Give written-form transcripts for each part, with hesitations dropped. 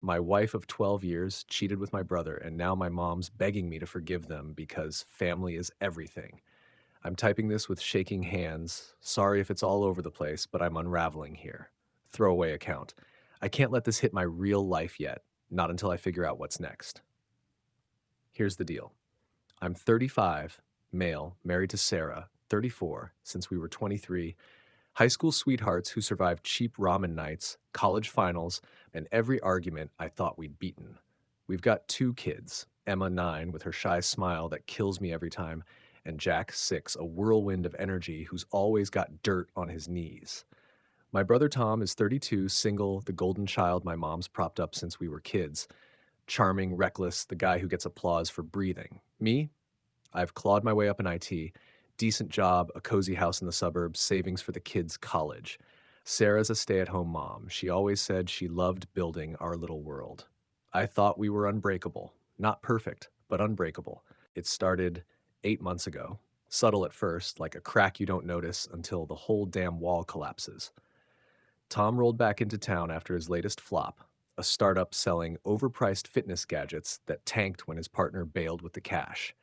My wife of 12 years cheated with my brother, and now my mom's begging me to forgive them because family is everything. I'm typing this with shaking hands. Sorry if it's all over the place, but I'm unraveling here. Throwaway account. I can't let this hit my real life yet, not until I figure out what's next. Here's the deal. I'm 35, male, married to Sarah, 34, since we were 23, high school sweethearts who survived cheap ramen nights, college finals, and every argument I thought we'd beaten. We've got two kids, Emma 9 with her shy smile that kills me every time, and Jack 6, a whirlwind of energy who's always got dirt on his knees. My brother Tom is 32, single, the golden child my mom's propped up since we were kids. Charming, reckless, the guy who gets applause for breathing. Me? I've clawed my way up in IT. Decent job, a cozy house in the suburbs, savings for the kids' college. Sarah's a stay-at-home mom. She always said she loved building our little world. I thought we were unbreakable. Not perfect, but unbreakable. It started 8 months ago. Subtle at first, like a crack you don't notice until the whole damn wall collapses. Tom rolled back into town after his latest flop, a startup selling overpriced fitness gadgets that tanked when his partner bailed with the cash.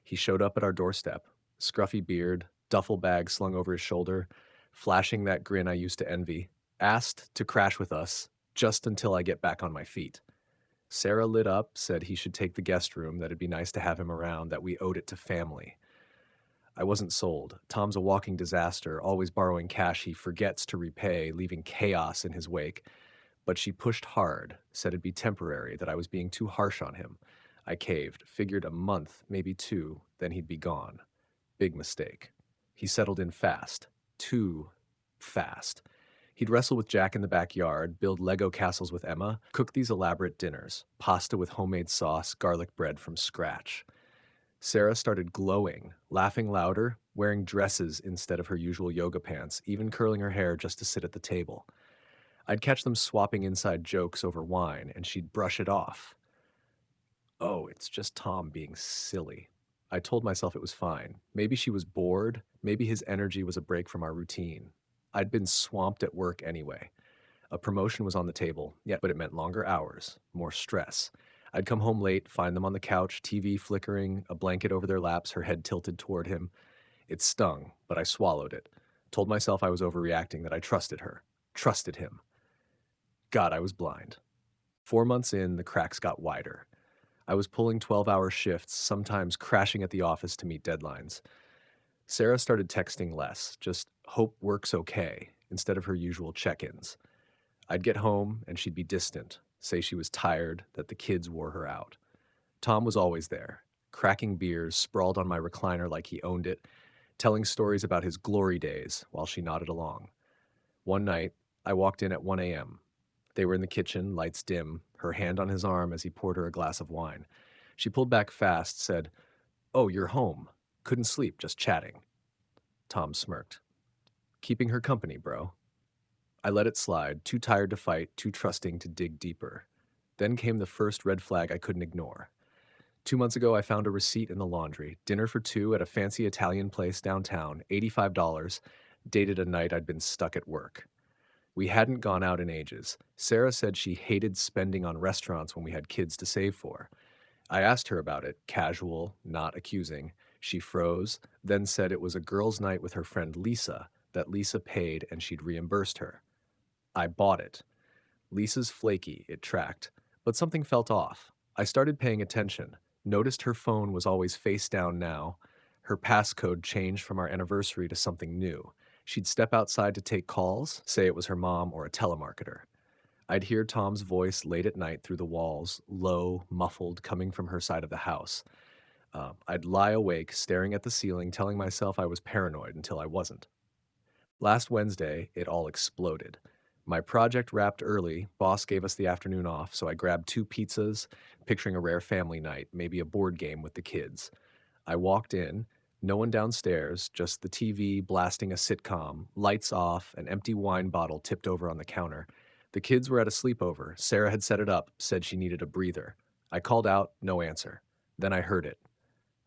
He showed up at our doorstep, scruffy beard, duffel bag slung over his shoulder, flashing that grin I used to envy, asked to crash with us just until I get back on my feet. Sarah lit up, said he should take the guest room, that it'd be nice to have him around, that we owed it to family. I wasn't sold. Tom's a walking disaster, always borrowing cash he forgets to repay, leaving chaos in his wake. But she pushed hard, said it'd be temporary, that I was being too harsh on him. I caved, figured a month, maybe two, then he'd be gone. Big mistake. He settled in fast. Too fast. He'd wrestle with Jack in the backyard, build Lego castles with Emma, cook these elaborate dinners, pasta with homemade sauce, garlic bread from scratch. Sarah started glowing, laughing louder, wearing dresses instead of her usual yoga pants, even curling her hair just to sit at the table. I'd catch them swapping inside jokes over wine, and she'd brush it off. Oh, it's just Tom being silly. I told myself it was fine. Maybe she was bored. Maybe his energy was a break from our routine. I'd been swamped at work anyway. A promotion was on the table, yeah, but it meant longer hours, more stress. I'd come home late, find them on the couch, TV flickering, a blanket over their laps, her head tilted toward him. It stung, but I swallowed it. Told myself I was overreacting, that I trusted her. Trusted him. God, I was blind. 4 months in, the cracks got wider. I was pulling 12-hour shifts, sometimes crashing at the office to meet deadlines. Sarah started texting less, just hope work's okay, instead of her usual check-ins. I'd get home and she'd be distant, say she was tired, that the kids wore her out. Tom was always there, cracking beers, sprawled on my recliner like he owned it, telling stories about his glory days while she nodded along. One night, I walked in at 1 a.m. They were in the kitchen, lights dim, her hand on his arm as he poured her a glass of wine. She pulled back fast, said, "Oh, you're home. Couldn't sleep, just chatting." Tom smirked. "Keeping her company, bro." I let it slide, too tired to fight, too trusting to dig deeper. Then came the first red flag I couldn't ignore. 2 months ago, I found a receipt in the laundry. Dinner for two at a fancy Italian place downtown, $85, dated a night I'd been stuck at work. We hadn't gone out in ages. Sarah said she hated spending on restaurants when we had kids to save for. I asked her about it, casual, not accusing. She froze, then said it was a girls' night with her friend Lisa, that Lisa paid and she'd reimbursed her. I bought it. Lisa's flaky, it tracked, but something felt off. I started paying attention, noticed her phone was always face down now. Her passcode changed from our anniversary to something new. She'd step outside to take calls, say it was her mom or a telemarketer. I'd hear Tom's voice late at night through the walls, low, muffled, coming from her side of the house. I'd lie awake, staring at the ceiling, telling myself I was paranoid until I wasn't. Last Wednesday, it all exploded. My project wrapped early, boss gave us the afternoon off, so I grabbed two pizzas, picturing a rare family night, maybe a board game with the kids. I walked in, no one downstairs, just the TV blasting a sitcom, lights off, an empty wine bottle tipped over on the counter. The kids were at a sleepover. Sarah had set it up, said she needed a breather. I called out, no answer. Then I heard it.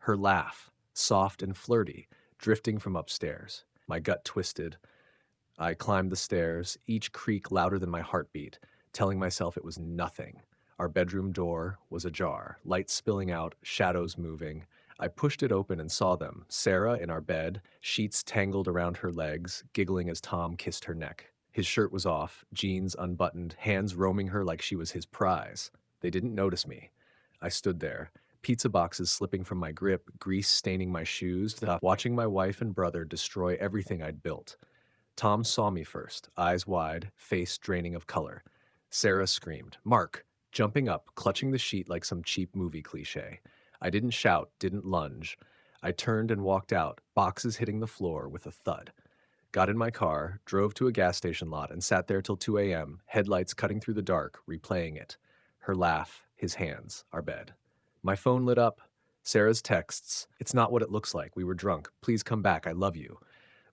Her laugh, soft and flirty, drifting from upstairs. My gut twisted. I climbed the stairs, each creak louder than my heartbeat, telling myself it was nothing. Our bedroom door was ajar, lights spilling out, shadows moving. I pushed it open and saw them. Sarah in our bed, sheets tangled around her legs, giggling as Tom kissed her neck. His shirt was off, jeans unbuttoned, hands roaming her like she was his prize. They didn't notice me. I stood there, pizza boxes slipping from my grip, grease staining my shoes, watching my wife and brother destroy everything I'd built. Tom saw me first, eyes wide, face draining of color. Sarah screamed, "Mark!" Jumping up, clutching the sheet like some cheap movie cliche. I didn't shout, didn't lunge. I turned and walked out, boxes hitting the floor with a thud. Got in my car, drove to a gas station lot, and sat there till 2 a.m., headlights cutting through the dark, replaying it. Her laugh, his hands, our bed. My phone lit up. Sarah's texts, "It's not what it looks like. We were drunk. Please come back. I love you."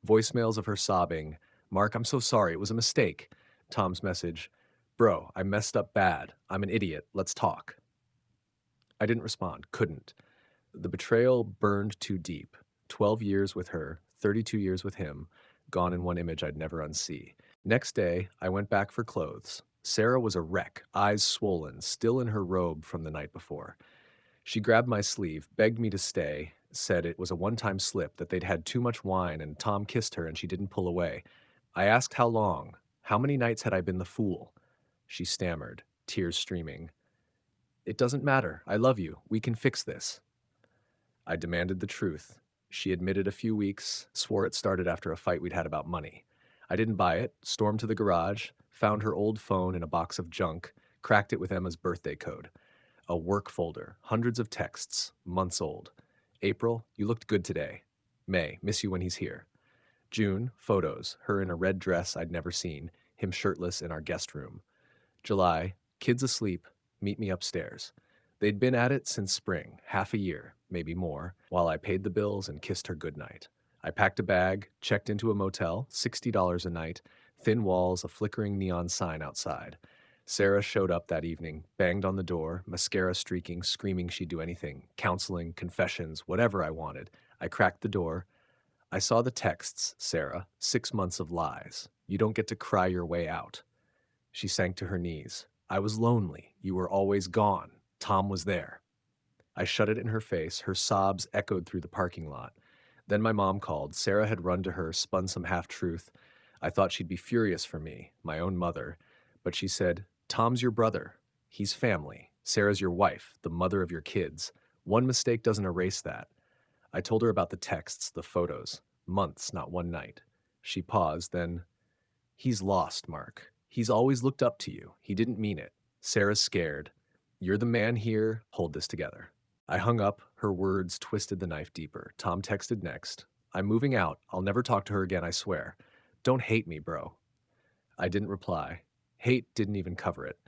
Voicemails of her sobbing, "Mark, I'm so sorry. It was a mistake." Tom's message, "Bro, I messed up bad. I'm an idiot. Let's talk." I didn't respond, couldn't. The betrayal burned too deep. 12 years with her, 32 years with him, gone in one image I'd never unsee. Next day, I went back for clothes. Sarah was a wreck, eyes swollen, still in her robe from the night before. She grabbed my sleeve, begged me to stay, said it was a one-time slip, that they'd had too much wine and Tom kissed her and she didn't pull away. I asked how long, how many nights had I been the fool? She stammered, tears streaming. "It doesn't matter. I love you. We can fix this." I demanded the truth. She admitted a few weeks, swore it started after a fight we'd had about money. I didn't buy it, stormed to the garage, found her old phone in a box of junk, cracked it with Emma's birthday code. A work folder, hundreds of texts, months old. April, you looked good today. May, miss you when he's here. June, photos, her in a red dress I'd never seen, him shirtless in our guest room. July, kids asleep, meet me upstairs. They'd been at it since spring, half a year, maybe more, while I paid the bills and kissed her goodnight. I packed a bag, checked into a motel, $60 a night, thin walls, a flickering neon sign outside. Sarah showed up that evening, banged on the door, mascara streaking, screaming she'd do anything, counseling, confessions, whatever I wanted. I cracked the door. "I saw the texts, Sarah, 6 months of lies. You don't get to cry your way out." She sank to her knees. "I was lonely. You were always gone. Tom was there." I shut it in her face. Her sobs echoed through the parking lot. Then my mom called. Sarah had run to her, spun some half-truth. I thought she'd be furious for me, my own mother. But she said, "Tom's your brother. He's family. Sarah's your wife, the mother of your kids. One mistake doesn't erase that." I told her about the texts, the photos. Months, not one night. She paused, then, "He's lost, Mark. He's always looked up to you. He didn't mean it. Sarah's scared. You're the man here. Hold this together." I hung up. Her words twisted the knife deeper. Tom texted next. "I'm moving out. I'll never talk to her again, I swear. Don't hate me, bro." I didn't reply. Hate didn't even cover it.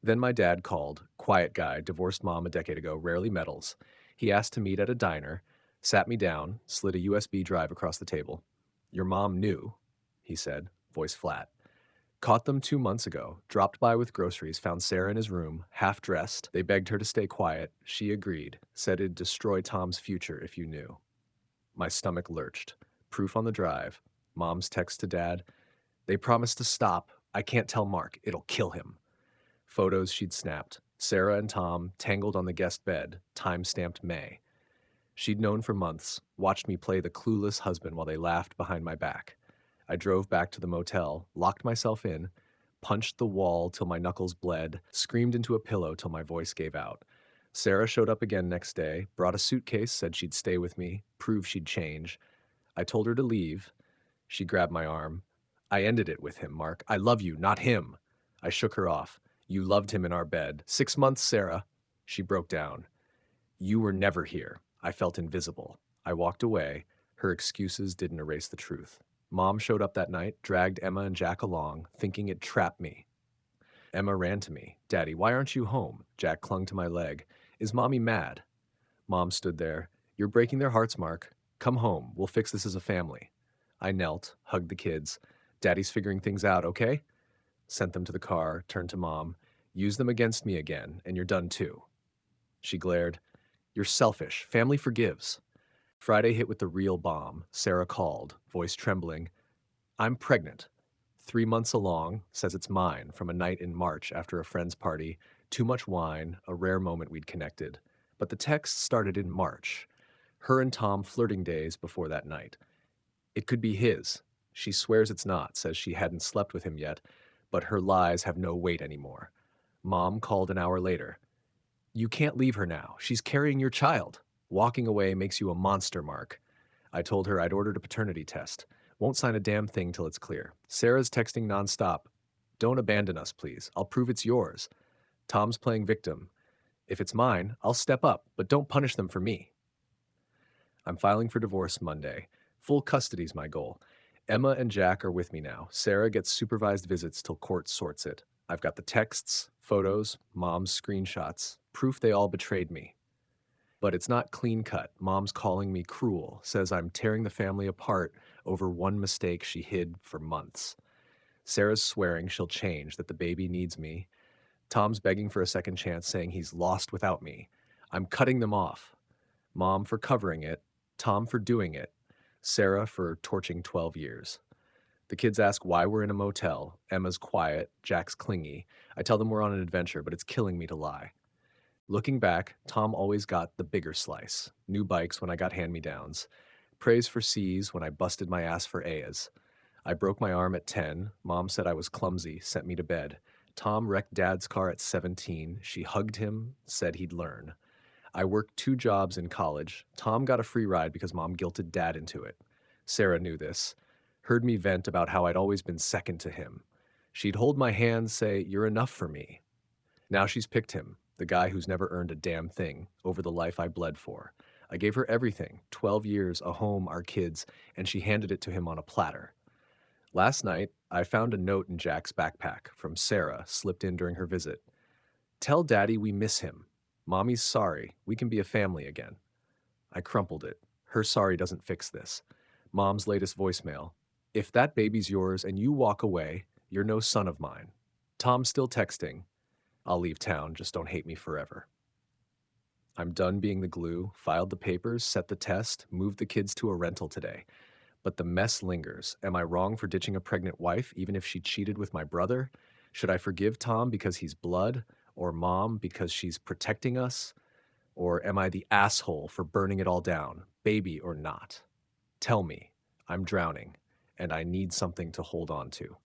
Then my dad called. Quiet guy, divorced mom a decade ago, rarely meddles. He asked to meet at a diner, sat me down, slid a USB drive across the table. "Your mom knew," he said, voice flat. "Caught them 2 months ago, dropped by with groceries, found Sarah in his room, half dressed. They begged her to stay quiet. She agreed, said it'd destroy Tom's future if you knew." My stomach lurched. Proof on the drive. Mom's text to dad. "They promised to stop. I can't tell Mark. It'll kill him." Photos she'd snapped. Sarah and Tom tangled on the guest bed, time-stamped May. She'd known for months, watched me play the clueless husband while they laughed behind my back. I drove back to the motel, locked myself in, punched the wall till my knuckles bled, screamed into a pillow till my voice gave out. Sarah showed up again next day, brought a suitcase, said she'd stay with me, prove she'd change. I told her to leave. She grabbed my arm. "I ended it with him, Mark. I love you, not him." I shook her off. "You loved him in our bed. 6 months, Sarah." She broke down. "You were never here. I felt invisible." I walked away. Her excuses didn't erase the truth. Mom showed up that night, dragged Emma and Jack along, thinking it trapped me. Emma ran to me. "Daddy, why aren't you home?" Jack clung to my leg. "Is Mommy mad?" Mom stood there. "You're breaking their hearts, Mark. Come home. We'll fix this as a family." I knelt, hugged the kids. "Daddy's figuring things out, okay?" Sent them to the car, turned to Mom. "Use them against me again, and you're done too." She glared. "You're selfish. Family forgives." Friday hit with the real bomb. Sarah called, voice trembling. "I'm pregnant. 3 months along, says it's mine, from a night in March after a friend's party. Too much wine, a rare moment we'd connected. But the text started in March. Her and Tom flirting days before that night. It could be his. She swears it's not, says she hadn't slept with him yet, but her lies have no weight anymore. Mom called an hour later. You can't leave her now. She's carrying your child. Walking away makes you a monster, Mark. I told her I'd ordered a paternity test. Won't sign a damn thing till it's clear. Sarah's texting nonstop. Don't abandon us, please. I'll prove it's yours. Tom's playing victim. If it's mine, I'll step up, but don't punish them for me. I'm filing for divorce Monday. Full custody's my goal. Emma and Jack are with me now. Sarah gets supervised visits till court sorts it. I've got the texts, photos, mom's screenshots, proof they all betrayed me. But it's not clean cut. Mom's calling me cruel, says I'm tearing the family apart over one mistake she hid for months. Sarah's swearing she'll change, that the baby needs me. Tom's begging for a second chance, saying he's lost without me. I'm cutting them off. Mom for covering it, Tom for doing it, Sarah for torching 12 years. The kids ask why we're in a motel. Emma's quiet, Jack's clingy. I tell them we're on an adventure, but it's killing me to lie. Looking back, Tom always got the bigger slice. New bikes when I got hand-me-downs. Praise for C's when I busted my ass for A's. I broke my arm at 10. Mom said I was clumsy, sent me to bed. Tom wrecked Dad's car at 17. She hugged him, said he'd learn. I worked 2 jobs in college. Tom got a free ride because Mom guilted Dad into it. Sarah knew this. Heard me vent about how I'd always been second to him. She'd hold my hand, say, "You're enough for me." Now she's picked him, the guy who's never earned a damn thing, over the life I bled for. I gave her everything, 12 years, a home, our kids, and she handed it to him on a platter. Last night, I found a note in Jack's backpack from Sarah, slipped in during her visit. Tell Daddy we miss him. Mommy's sorry. We can be a family again. I crumpled it. Her sorry doesn't fix this. Mom's latest voicemail. If that baby's yours and you walk away, you're no son of mine. Tom's still texting. I'll leave town, just don't hate me forever. I'm done being the glue, filed the papers, set the test, moved the kids to a rental today. But the mess lingers. Am I wrong for ditching a pregnant wife, even if she cheated with my brother? Should I forgive Tom because he's blood? Or Mom because she's protecting us? Or am I the asshole for burning it all down, baby or not? Tell me. I'm drowning, and I need something to hold on to.